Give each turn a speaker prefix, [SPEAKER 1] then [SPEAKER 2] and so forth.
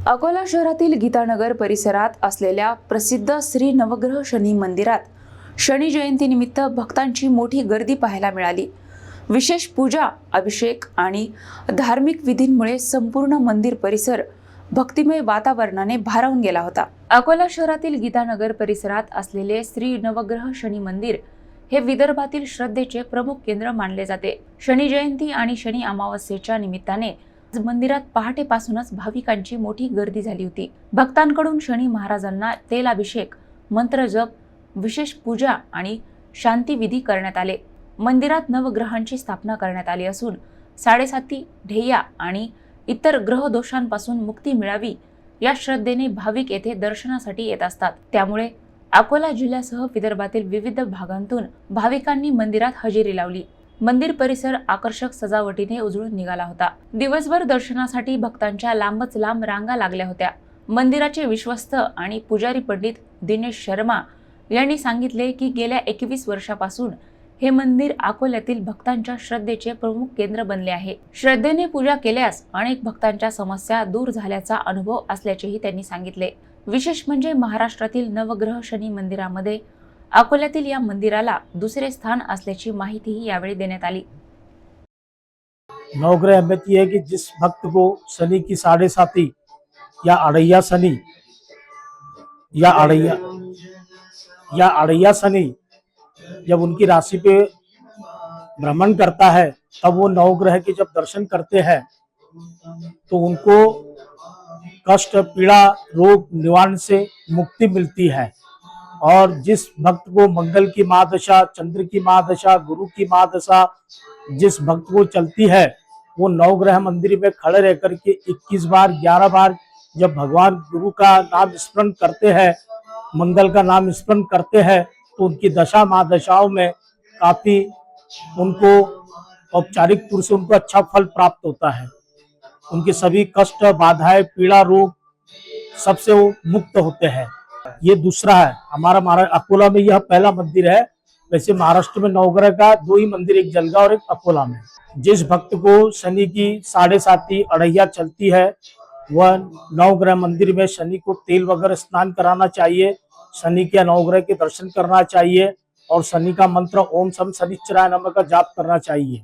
[SPEAKER 1] अकोला शहरातील गीतानगर परिसरात असलेल्या प्रसिद्ध श्री नवग्रह शनी मंदिरात शनी जयंतीनिमित्त भक्तांची मोठी गर्दी पाहायला मिळाली। विशेष पूजा, अभिषेक आणि धार्मिक विधींमुळे संपूर्ण मंदिर परिसर भक्तिमय वातावरणाने भारावून गेला होता। अकोला शहरातील गीतानगर परिसरात असलेले श्री नवग्रह शनी मंदिर हे विदर्भातील श्रद्धेचे प्रमुख केंद्र मानले जाते। शनी जयंती आणि शनी अमावस्येच्या निमित्ताने मंदिरात पहाटेपासूनच भाविकांची मोठी गर्दी झाली होती। भक्तांकडून शनी महाराजांना तेलाभिषेक, मंत्रजप, विशेष पूजा आणि शांती विधी करण्यात आले। मंदिरात नवग्रहांची स्थापना करण्यात आली असून 7.5 ढेया आणि इतर ग्रह दोषांपासून मुक्ती मिळावी या श्रद्धेने भाविक येथे दर्शनासाठी येत असतात। त्यामुळे अकोला जिल्ह्यासह विदर्भातील विविध भागांतून भाविकांनी मंदिरात हजेरी लावली। मंदिर परिसर आकर्षक सजावटीने उजळून निघाला होता। दिवसभर दर्शनासाठी भक्तांच्या लांबच लांब रांगा लागल्या होत्या। मंदिराचे विश्वस्त आणि पुजारी पंडित दिनेश शर्मा यांनी सांगितले की गेल्या 21 वर्षापासून हे मंदिर अकोल्यातील भक्तांच्या श्रद्धेचे प्रमुख केंद्र बनले आहे। श्रद्धेने पूजा केल्यास अनेक भक्तांच्या समस्या दूर झाल्याचा अनुभव असल्याचेही त्यांनी सांगितले। विशेष म्हणजे महाराष्ट्रातील नवग्रह शनी मंदिरामध्ये अकोल्यातील या मंदिराला दुसरे स्थान असल्याची माहितीही यावेळी देण्यात आली।
[SPEAKER 2] नवग्रह अहमियत यह है कि जिस भक्त को शनि की 7.5 या अड़ैया शनि या अड़ैया शनि जब उनकी राशि पे भ्रमण करता है, तब वो नवग्रह के जब दर्शन करते हैं तो उनको कष्ट, पीड़ा, रोग निवारण से मुक्ति मिलती है। और जिस भक्त को मंगल की महादशा, चंद्र की महादशा, गुरु की महादशा जिस भक्त को चलती है, वो नवग्रह मंदिर में खड़े रह करके 21 बार 11 बार जब भगवान गुरु का नाम स्मरण करते हैं, मंगल का नाम स्मरण करते हैं, तो उनकी दशा महादशाओं में काफी उनको औपचारिक रूप से उनको अच्छा फल प्राप्त होता है। उनके सभी कष्ट, बाधाएं, पीड़ा, रोग सबसे वो मुक्त होते हैं। ये दूसरा है हमारा अकोला में यह पहला मंदिर है। वैसे महाराष्ट्र में नवग्रह का 2 ही मंदिर, एक जलगांव और एक अकोला में। जिस भक्त को शनि की 7.5 अड़ैया चलती है, वह नवग्रह मंदिर में शनि को तेल वगैरह स्नान कराना चाहिए, शनि के नवग्रह के दर्शन करना चाहिए और शनि का मंत्र ओम शम शनिश्चराय नमः का जाप करना चाहिए।